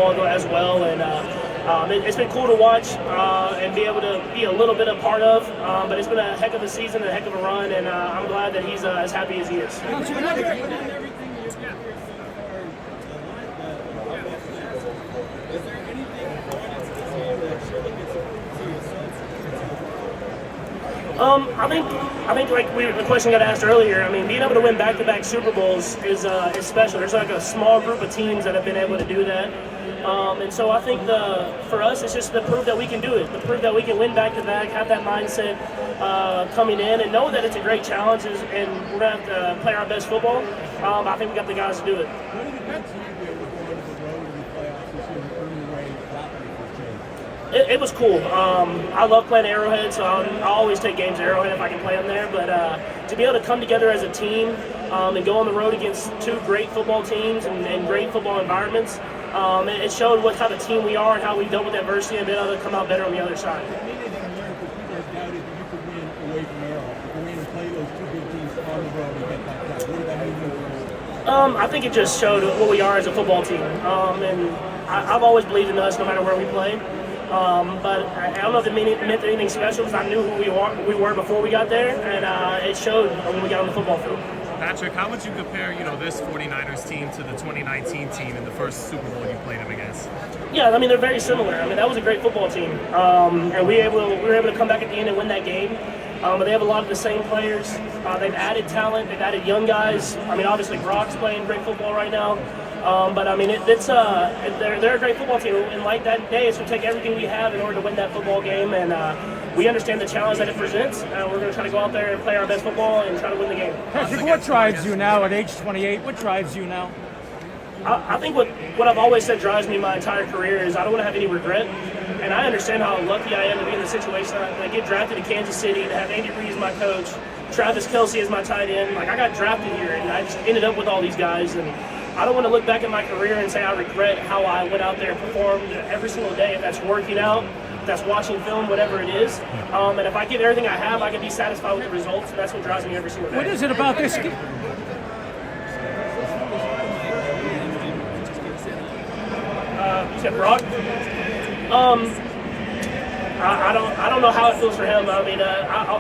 as well, and it's been cool to watch and be able to be a little bit a part of. But it's been a heck of a season, a heck of a run, and I'm glad that he's as happy as he is. I think like the question got asked earlier. I mean, being able to win back-to-back Super Bowls is special. There's like a small group of teams that have been able to do that, and so I think for us, it's just the proof that we can do it. The proof that we can win back-to-back, have that mindset coming in, and know that it's a great challenge, and we're gonna have to play our best football. I think we got the guys to do it. It was cool. I love playing Arrowhead, so I always take games at Arrowhead if I can play them there. But to be able to come together as a team and go on the road against two great football teams and great football environments, it showed what type of team we are and how we've dealt with adversity and been able to come out better on the other side. I think it just showed what we are as a football team, and I've always believed in us no matter where we play. But I don't know if it meant anything special because I knew who we were before we got there, and it showed when we got on the football field. Patrick, how would you compare, this 49ers team to the 2019 team in the first Super Bowl you played them against? Yeah, I mean, they're very similar. I mean, that was a great football team, and we were able to come back at the end and win that game. But they have a lot of the same players. They've added talent. They've added young guys. I mean, obviously Brock's playing great football right now. But I mean, they're a great football team, and like that day, it's going to take everything we have in order to win that football game. And we understand the challenge that it presents. We're going to try to go out there and play our best football and try to win the game. Patrick, what drives you now at age 28? What drives you now? I think what I've always said drives me my entire career is I don't want to have any regret. And I understand how lucky I am to be in the situation. I get drafted to Kansas City, to have Andy Reid as my coach, Travis Kelce as my tight end. Like, I got drafted here, and I just ended up with all these guys. And I don't want to look back at my career and say I regret how I went out there and performed every single day. If that's working out, if that's watching film, whatever it is. And if I give everything I have, I can be satisfied with the results, and that's what drives me every single day. What is it about this game? You said Brock? I don't know how it feels for him. I mean,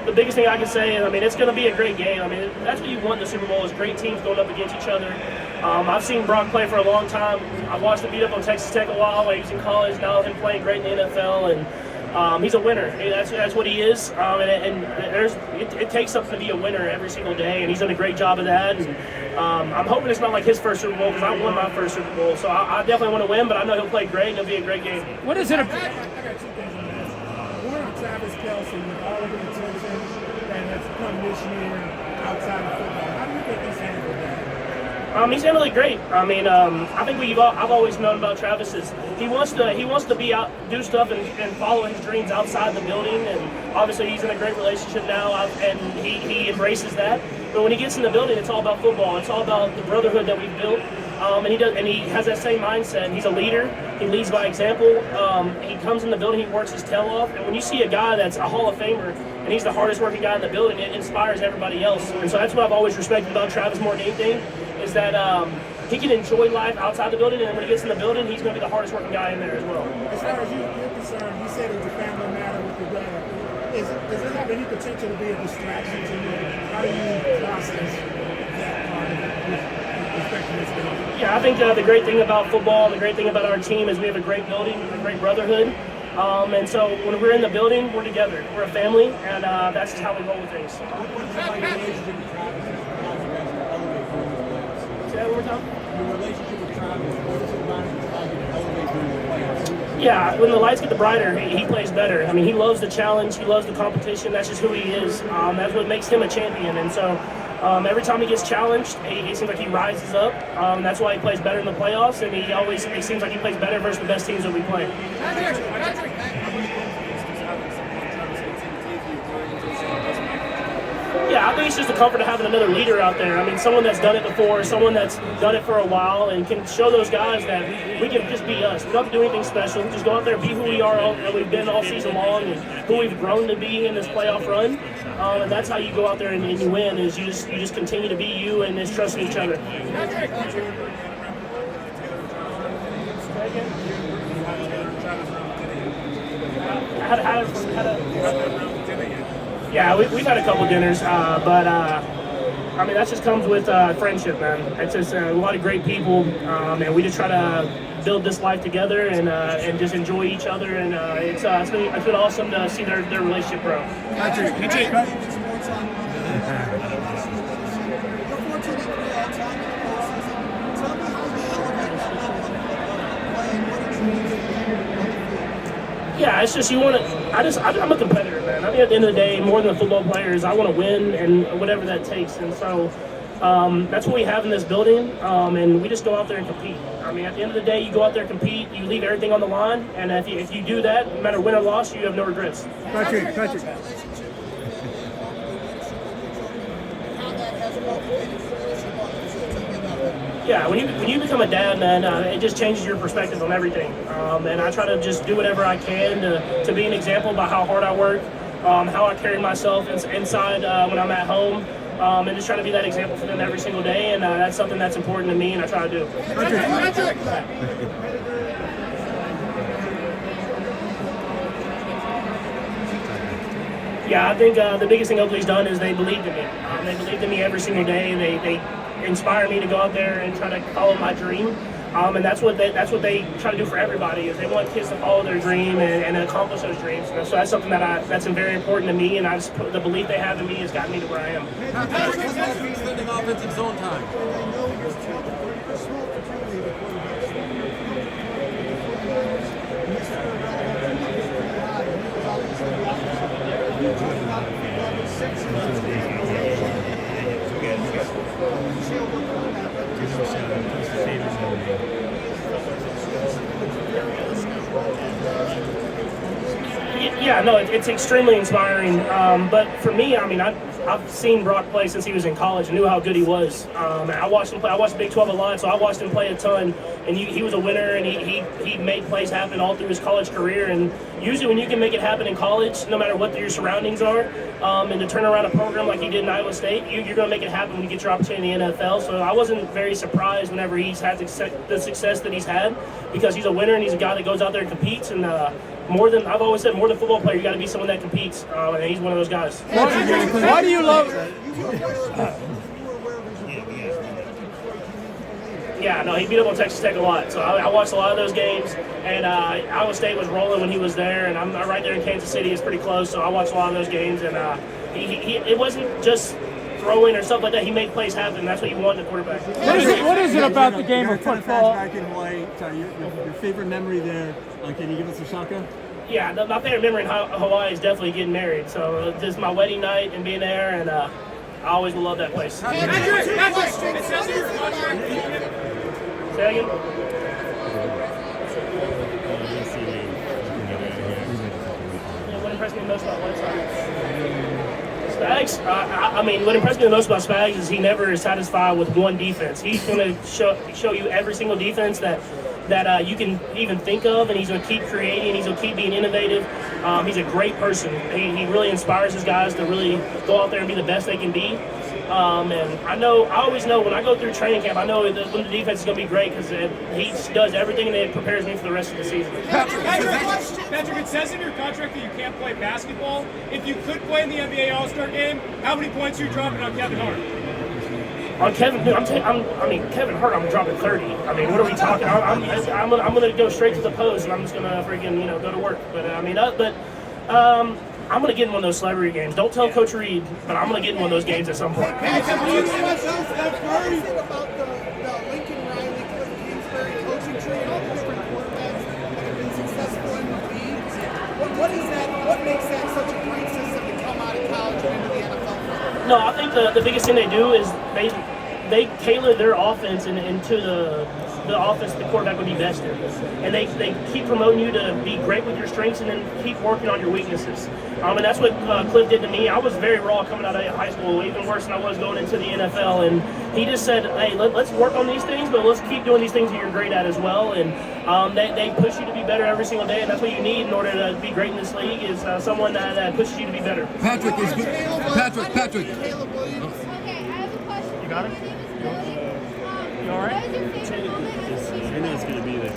the biggest thing I can say is, I mean, it's going to be a great game. I mean, that's what you want in the Super Bowl is great teams going up against each other. I've seen Brock play for a long time. I watched him beat up on Texas Tech a while he was in college. Now him playing great in the NFL, and he's a winner. That's what he is. It takes something to be a winner every single day, and he's done a great job of that. And I'm hoping it's not like his first Super Bowl because I won my first Super Bowl. So I definitely want to win, but I know he'll play great and it'll be a great game. What is it? I got two things on this. One on Travis Kelce with all of the attention that has come this year outside of football. How do you think he's handled that? He's handled it great. I mean, I think I've always known about Travis is he wants to be out, do stuff, and follow his dreams outside the building. And obviously, he's in a great relationship now, and he embraces that. But when he gets in the building, it's all about football. It's all about the brotherhood that we've built. And he has that same mindset. He's a leader. He leads by example. He comes in the building, he works his tail off. And when you see a guy that's a Hall of Famer and he's the hardest working guy in the building, it inspires everybody else. And so that's what I've always respected about Travis more than anything, is that he can enjoy life outside the building, and when he gets in the building, he's going to be the hardest working guy in there as well. As far as you're concerned, you said it was a family matter with your brother. Does it have any potential to be a distraction to you? How do you process that part of it with respect to this building? Yeah, I think the great thing about football and the great thing about our team is we have a great building, a great brotherhood. And so when we're in the building, we're together. We're a family, and that's just how we roll with things. What is your relationship with Travis? Say that one more time? Your relationship with Travis, what is it about him that's allowed you to elevate during the playoffs? Yeah, when the lights get brighter, he plays better. I mean, he loves the challenge. He loves the competition. That's just who he is. That's what makes him a champion. And so every time he gets challenged, he seems like he rises up. That's why he plays better in the playoffs, and it seems like he plays better versus the best teams that we play. Yeah, I think it's just the comfort of having another leader out there. I mean, someone that's done it before, someone that's done it for a while, and can show those guys that we can just be us. We don't have to do anything special. Just go out there and be who we are, and we've been all season long, and who we've grown to be in this playoff run. And that's how you go out there and you win. Is you just continue to be you and just trusting each other. Yeah, we've had a couple dinners, but I mean that just comes with friendship, man. It's just a lot of great people, and we just try to build this life together and just enjoy each other, and it's been awesome to see their relationship grow. Patrick, Yeah, it's just you want to. I'm a competitor, man. I mean, at the end of the day, more than the football players, I want to win and whatever that takes. And so that's what we have in this building, and we just go out there and compete. I mean, at the end of the day, you go out there and compete. You leave everything on the line, and if you do that, no matter win or loss, you have no regrets. Patrick. Yeah, when you become a dad, man, it just changes your perspective on everything. And I try to just do whatever I can to be an example by how hard I work, how I carry myself inside when I'm at home, and just try to be that example for them every single day. And that's something that's important to me, and I try to do. Yeah, I think the biggest thing Oakley's done is they believed in me. They believed in me every single day. They inspire me to go out there and try to follow my dream. And that's what they try to do for everybody is they want kids to follow their dream and accomplish those dreams. And so that's something that's very important to me. And the belief they have in me has gotten me to where I am. Patrick, spending offensive zone time. Yeah, no, it's extremely inspiring. But for me, I mean, I've seen Brock play since he was in college and knew how good he was. I watched him play. I watched Big 12 a lot, so I watched him play a ton. And he was a winner, and he made plays happen all through his college career. And usually when you can make it happen in college, no matter what your surroundings are, and to turn around a program like he did in Iowa State, you're going to make it happen when you get your opportunity in the NFL. So I wasn't very surprised whenever he's had the success that he's had because he's a winner and he's a guy that goes out there and competes. And I've always said, more than football player, you got to be someone that competes, and he's one of those guys. Why do you love? Yeah, no, he beat up on Texas Tech a lot, so I watched a lot of those games. And Iowa State was rolling when he was there, and I'm right there in Kansas City. It's pretty close, so I watched a lot of those games. And it wasn't just throwing or stuff like that. He made plays happen. That's what you want in a quarterback. What is it about the game of football? Back in Hawaii, your favorite memory there. Can you give us a shaka? Yeah, my favorite memory in Hawaii is definitely getting married. So this is my wedding night and being there, and I always will love that place. Patrick, it says in your contract. Say that again? What impressed me most about Spags? I mean, what impressed me the most about Spags is he never is satisfied with one defense. He's going to show you every single defense that you can even think of, and he's going to keep creating, he's going to keep being innovative. He's a great person. He really inspires his guys to really go out there and be the best they can be. And I always know when I go through training camp, I know that when the defense is going to be great because he does everything and it prepares me for the rest of the season. Patrick, it says in your contract that you can't play basketball. If you could play in the NBA All-Star game, how many points are you dropping on Kevin Hart? On Kevin, dude, Kevin Hart, I'm dropping 30. I mean, what are we talking? I'm gonna go straight to the post, and I'm just gonna freaking go to work. But I'm gonna get in one of those celebrity games. Don't tell Coach Reed, but I'm gonna get in one of those games at some point. What is that? What makes that such a great system to come out of college and into the NFL? No, I think the biggest thing they do is they tailor their offense into the offense the quarterback would be best in. And they keep promoting you to be great with your strengths and then keep working on your weaknesses. And that's what Cliff did to me. I was very raw coming out of high school, even worse than I was going into the NFL. And he just said, hey, let's work on these things, but let's keep doing these things that you're great at as well. And they push you to be better every single day, and that's what you need in order to be great in this league is someone that pushes you to be better. Patrick is good. Patrick. Caleb Williams. Okay, I have a question. You got it? My name is Lily. You all right? What is your favorite moment as a I know it's going to be there.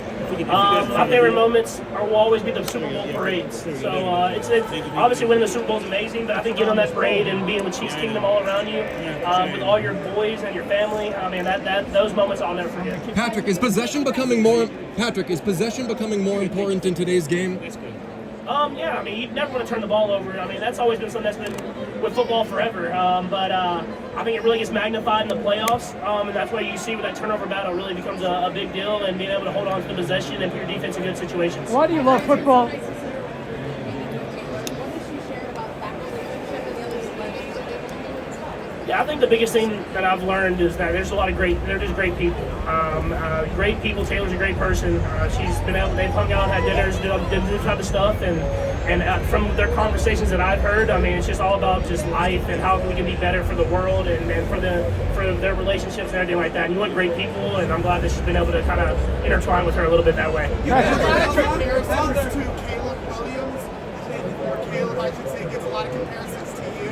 My favorite moments will always be the Super Bowl parades. So it's obviously winning the Super Bowl is amazing, but I think getting on that parade and being with Chiefs Kingdom all around you, with all your boys and your family, I mean those moments I'll never forget. Patrick, is possession becoming more important in today's game? Yeah, I mean, you never want to turn the ball over. I mean, that's always been something that's been with football forever. But I think it really gets magnified in the playoffs, and that's why you see where that turnover battle really becomes a big deal, and being able to hold on to the possession and put your defense in good situations. Why do you love football? Yeah, I think the biggest thing that I've learned is that there's they're just great people. Great people. Taylor's a great person. They've hung out, had dinners, did this type of stuff, and from their conversations that I've heard, I mean, it's just all about just life and how we can be better for the world and for their relationships and everything like that. And you want great people, and I'm glad that she's been able to kind of intertwine with her a little bit that way. Comparisons to Caleb Williams, or Caleb, I should say, gets a lot of comparisons to you.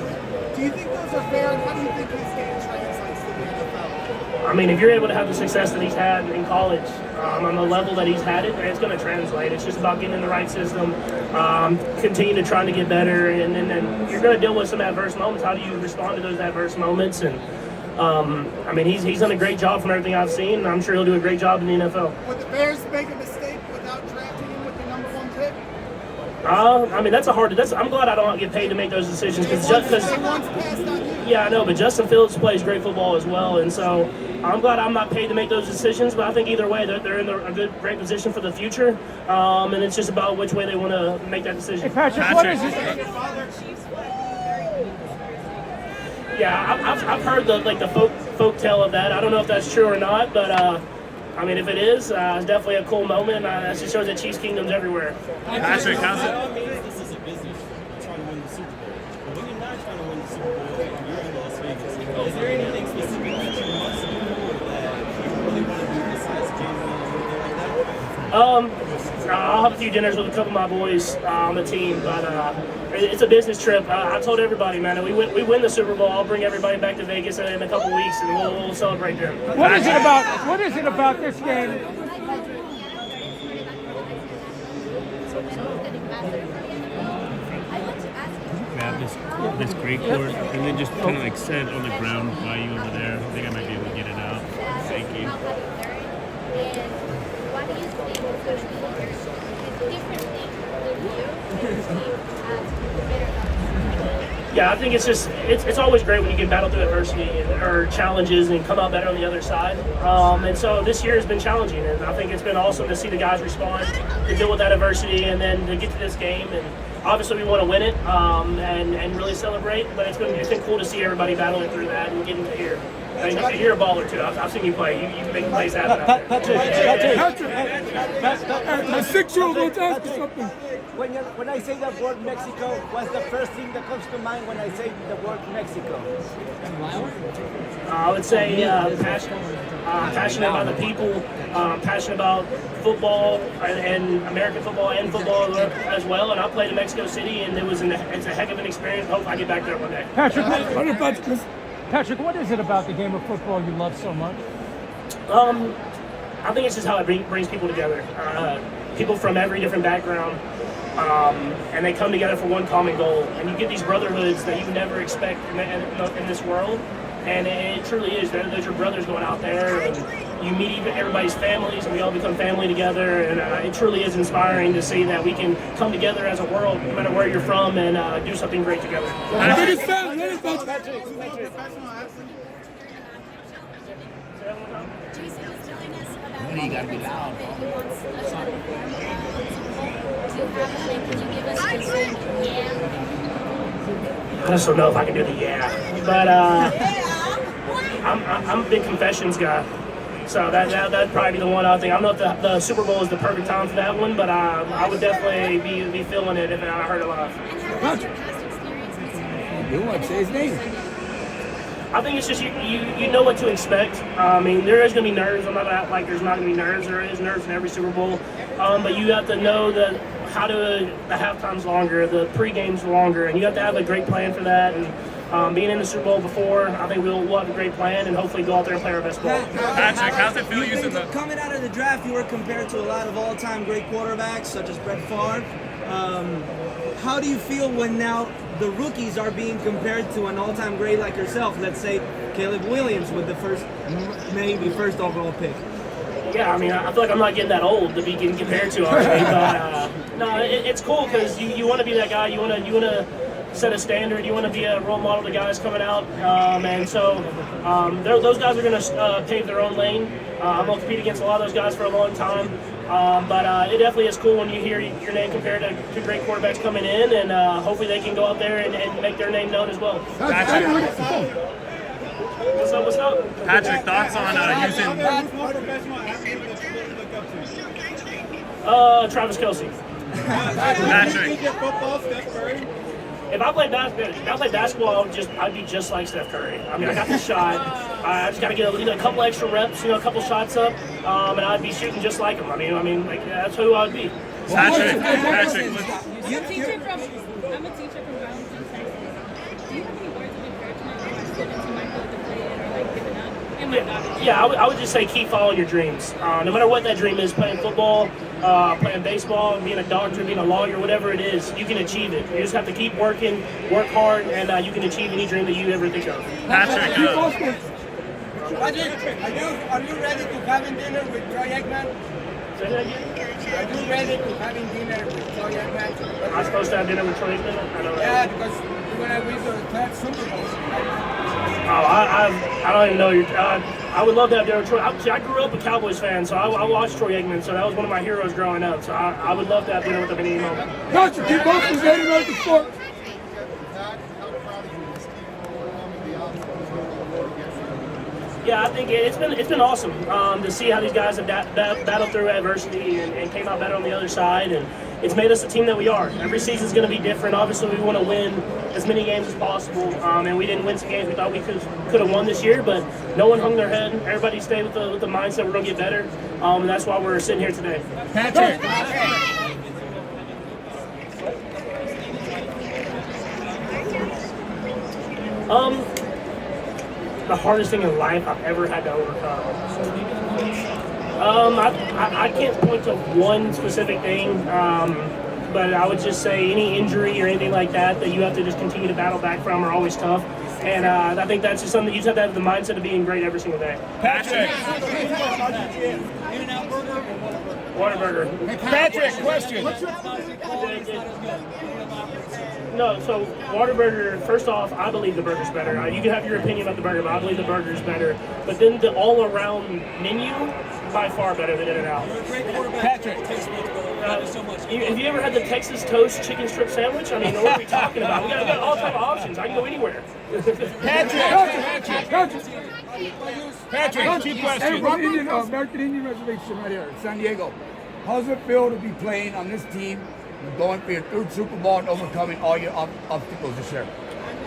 Do you think those are fair, and how do you think his game translates to the NFL? I mean, if you're able to have the success that he's had in college, on the level that he's had it, it's going to translate. It's just about getting in the right system, continue to try to get better, and then you're going to deal with some adverse moments. How do you respond to those adverse moments? And I mean, he's done a great job from everything I've seen, and I'm sure he'll do a great job in the NFL. Would the Bears make a mistake without drafting him with the number 1 pick? I mean, I'm glad I don't get paid to make those decisions because yeah, I know, but Justin Fields plays great football as well, and so I'm glad I'm not paid to make those decisions. But I think either way, they're in a great position for the future, and it's just about which way they want to make that decision. Hey, Patrick, what is it? Yeah, I've heard the folk tale of that. I don't know if that's true or not, but I mean, if it is, it's definitely a cool moment. That just shows that Chiefs Kingdom's everywhere. Patrick, how's it? This is a business trying to win the Super Bowl. But when you're not trying to win the Super Bowl, you're in Las Vegas. Is there anything specific that you must do that you really want to do besides gambling or anything like that? I'll have a few dinners with a couple of my boys on the team, but it's a business trip. I told everybody, man, that we win the Super Bowl. I'll bring everybody back to Vegas in a couple weeks, and we'll celebrate there. What is it about this game? Grab this great court and then just kind of like set it on the ground by you over there. I think I might be able to get it out. Thank you. What do you think is going to be different things with you Yeah, I think it's always great when you can battle through adversity or challenges and come out better on the other side. And so this year has been challenging, and I think it's been awesome to see the guys respond, to deal with that adversity, and then to get to this game. And obviously we want to win it and really celebrate, but it's been cool to see everybody battling through that and getting to here. And you're a baller too. I've seen you play. You can make plays happen out there. My 6-year-old wants to ask you something. When I say the word Mexico, what's the first thing that comes to mind when I say the word Mexico? I would say passionate about the people, passionate about football and American football and football as well. And I played in Mexico City, and it's a heck of an experience. Hope I get back there one day. Patrick, what is it about the game of football you love so much? I think it's just how it brings people together. People from every different background. And they come together for one common goal, and you get these brotherhoods that you never expect in this world, and it truly is. There's your brothers going out there, and you meet everybody's families, and we all become family together, and it truly is inspiring to see that we can come together as a world, no matter where you're from, and do something great together. You gotta be loud. I just don't know if I can do the but I'm a big confessions guy, so that'd probably be the one I think. I don't know if the Super Bowl is the perfect time for that one, but I would definitely be feeling it if I heard it live. You want to say his name? I think it's just you know what to expect. I mean, there is going to be nerves. I'm not going to act like there's not going to be nerves. There is nerves in every Super Bowl. But you have to know the halftime's longer, the pre-game's longer, and you have to have a great plan for that. And being in the Super Bowl before, I think we'll have a great plan and hopefully go out there and play our best ball. Patrick, how's it feel using the... Coming out of the draft, you were compared to a lot of all-time great quarterbacks, such as Brett Favre. How do you feel when now the rookies are being compared to an all-time great like yourself? Let's say Caleb Williams with the maybe first overall pick. Yeah, I mean, I feel like I'm not getting that old to be getting compared to already. But no, it's cool because you want to be that guy. You want to set a standard. You want to be a role model to guys coming out, and so those guys are going to pave their own lane. I'm going to compete against a lot of those guys for a long time, but it definitely is cool when you hear your name compared to great quarterbacks coming in, and hopefully they can go out there and make their name known as well. What's up? Patrick, thoughts on using... Travis Kelce. Patrick. If I played basketball, I'd be just like Steph Curry. I mean, I got the shot. I just got to get a couple extra reps, a couple shots up, and I'd be shooting just like him. I mean, like that's who I'd be. Patrick, I'm a teacher from Brownstown, Texas. Do you have any words of encouragement for my students who might feel deflated or like giving up? Yeah, I would just say keep following your dreams. No matter what that dream is, playing football, playing baseball, being a doctor, being a lawyer, whatever it is, you can achieve it. You just have to keep working, work hard, and you can achieve any dream that you ever think of. Patrick, Are you ready to having dinner with Troy Aikman? Say that again? Are you ready to having dinner with Troy Aikman? Am I supposed to have dinner with Troy Aikman? I don't know. Yeah, because you're going to win the third Super Bowl. I don't even know. I would love to have dinner with Troy. I grew up a Cowboys fan, so I watched Troy Aikman, so that was one of my heroes growing up. So I would love to have dinner with him any moment. Patrick, keep both of them ready to sport. Yeah, I think it's been awesome to see how these guys have battled through adversity and came out better on the other side, and it's made us the team that we are. Every season's going to be different. Obviously, we want to win as many games as possible, and we didn't win some games we thought we could have won this year, but no one hung their head. Everybody stayed with the mindset we're going to get better, and that's why we're sitting here today. Patrick. The hardest thing in life I've ever had to overcome. I can't point to one specific thing, but I would just say any injury or anything like that you have to just continue to battle back from are always tough. And I think that's just something that you just have to have the mindset of being great every single day. Patrick. Whataburger. Patrick, question. No, so Whataburger, first off, I believe the burger's better. You can have your opinion about the burger, but I believe the burger's better. But then the all-around menu, by far better than In-N-Out. Patrick. Have you ever had the Texas Toast Chicken Strip Sandwich? I mean, what are we talking about? We got all type of options. I can go anywhere. Patrick, two questions. Hey, American Indian Reservation right here, San Diego. How's it feel to be playing on this team, going for your third Super Bowl and overcoming all your obstacles this year?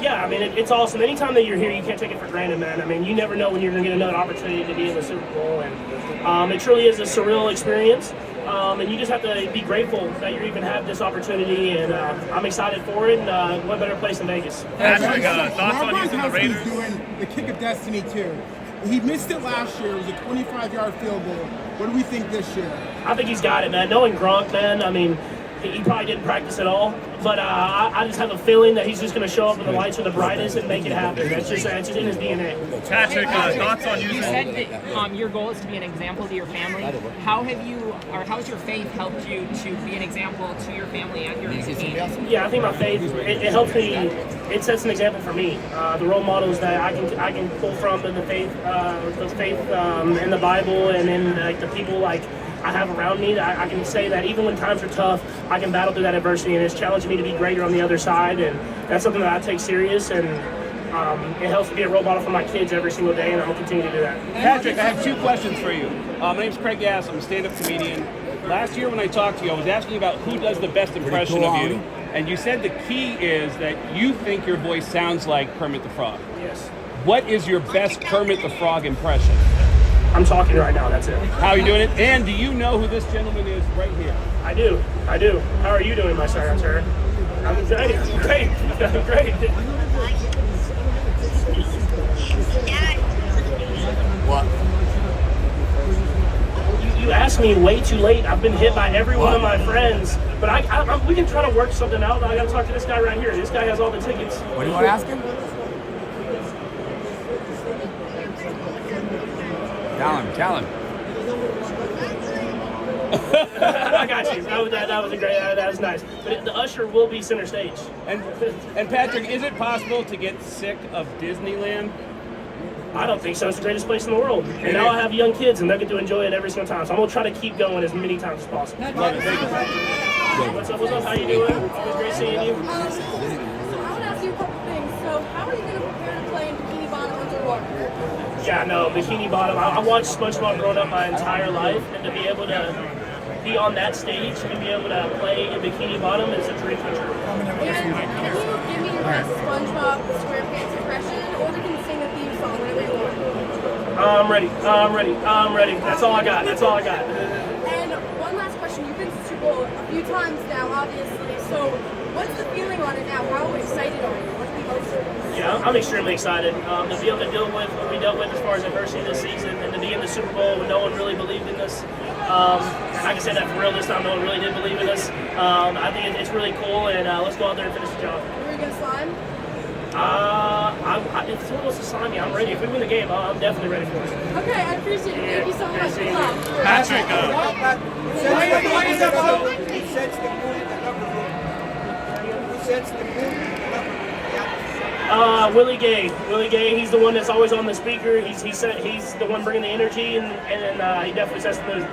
Yeah, I mean, it's awesome. Anytime that you're here, you can't take it for granted, man. I mean, you never know when you're going to get another opportunity to be in the Super Bowl. And it truly is a surreal experience. And you just have to be grateful that you even have this opportunity. And I'm excited for it. And what better place than Vegas? Patrick, thoughts on using the Raiders? Doing the kick of destiny, too. He missed it last year. It was a 25-yard field goal. What do we think this year? I think he's got it, man. Knowing Gronk, man, I mean, he probably didn't practice at all, but I just have a feeling that he's just going to show up when the lights are the brightest and make it happen. It's just in his DNA. Patrick, thoughts on using? You said that your goal is to be an example to your family. How has your faith helped you to be an example to your family and your team? Yeah, I think my faith it helps me. It sets an example for me. The role models that I can pull from in the faith in the Bible and in like the people like I have around me, that I can say that even when times are tough, I can battle through that adversity, and it's challenging me to be greater on the other side, and that's something that I take serious, and it helps me be a role model for my kids every single day, and I'm going to continue to do that. Patrick, I have two questions for you. My name's Craig Gass. I'm a stand-up comedian. Last year when I talked to you, I was asking you about who does the best impression of you, and you said the key is that you think your voice sounds like Kermit the Frog. Yes. What is your best Kermit the Frog impression? I'm talking right now, that's it. How are you doing it? And do you know who this gentleman is right here? I do. How are you doing, my sir? I'm great. Great. What? You asked me way too late. I've been hit by every one of my friends, but we can try to work something out. I got to talk to this guy right here. This guy has all the tickets. What do you want to ask him? Tell him. I got you. That was a great. That was nice. But the usher will be center stage. And Patrick, is it possible to get sick of Disneyland? I don't think so. It's the greatest place in the world. And now I have young kids, and they get to enjoy it every single time. So I'm gonna try to keep going as many times as possible. Love it. Thank you. What's up? What's up? How you doing? Always great seeing you. So I want to ask you a couple things. So how are you going to prepare to play in Bikini Bottom underwater? Yeah, no, Bikini Bottom. I watched SpongeBob growing up my entire life, and to be able to be on that stage and be able to play in Bikini Bottom is a dream come true. And can you give me your best SpongeBob SquarePants impression, or we can sing a theme song, whatever you want? I'm ready. That's all I got. And one last question. You've been to Super Bowl a few times now, obviously. So what's the feeling on it now? How excited are you? What's the emotion? Yeah, I'm extremely excited to be able to deal with what we dealt with as far as adversity this season, and to be in the Super Bowl when no one really believed in us. I can say that for real this time. No one really did believe in us. I think it's really cool, and let's go out there and finish the job. Are you going to slime? If someone wants to sign me, I'm ready. If we win the game, I'm definitely ready for it. Okay, I appreciate it. Thank you so much. Good luck. Patrick, Who sets the mood in the locker room? Who sets the mood in the locker room? Willie Gay, he's the one that's always on the speaker. He's the one bringing the energy, and he definitely sets the mood.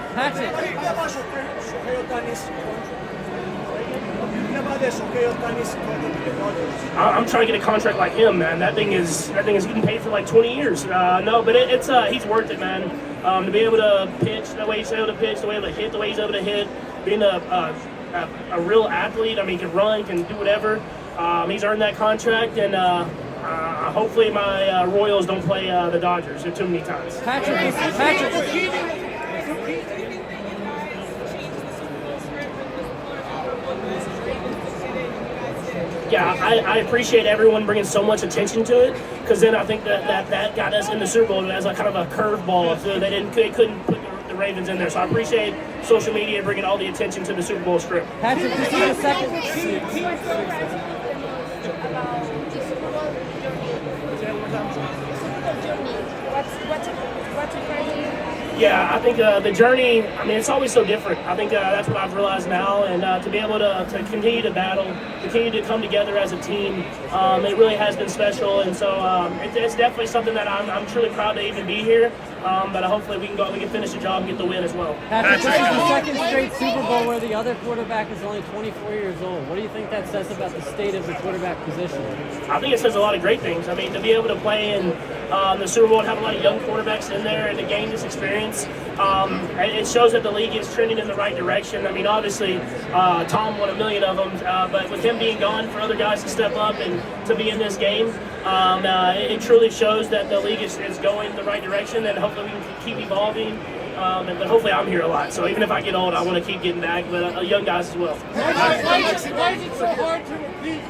I'm trying to get a contract like him, man. That thing is getting paid for like 20 years. No, but he's worth it, man. To be able to pitch the way he's able to pitch, the way he's able to hit the way he's able to hit, being a real athlete. I mean, can run, can do whatever. He's earned that contract, and hopefully my Royals don't play the Dodgers too many times. Patrick. Yeah, I appreciate everyone bringing so much attention to it, because then I think that got us in the Super Bowl as a kind of a curveball, so they couldn't put the Ravens in there. So I appreciate social media bringing all the attention to the Super Bowl script. Patrick, just in a second. What's surprising you? Yeah, I think the journey, I mean, it's always so different. I think that's what I've realized now, and to be able to continue to battle, continue to come together as a team, it really has been special, and so it's definitely something that I'm truly proud to even be here, but hopefully we can finish the job and get the win as well. Patrick, this is the second straight Super Bowl where the other quarterback is only 24 years old. What do you think that says about the state of the quarterback position? I think it says a lot of great things. I mean, to be able to play in the Super Bowl and have a lot of young quarterbacks in there and to gain this experience, it shows that the league is trending in the right direction. I mean, obviously, Tom won 1 million of them, but with him being gone, for other guys to step up and to be in this game, it truly shows that the league is going in the right direction, and hopefully we can keep evolving. But hopefully I'm here a lot. So even if I get old, I want to keep getting back, but young guys as well. Why is it so hard to repeat?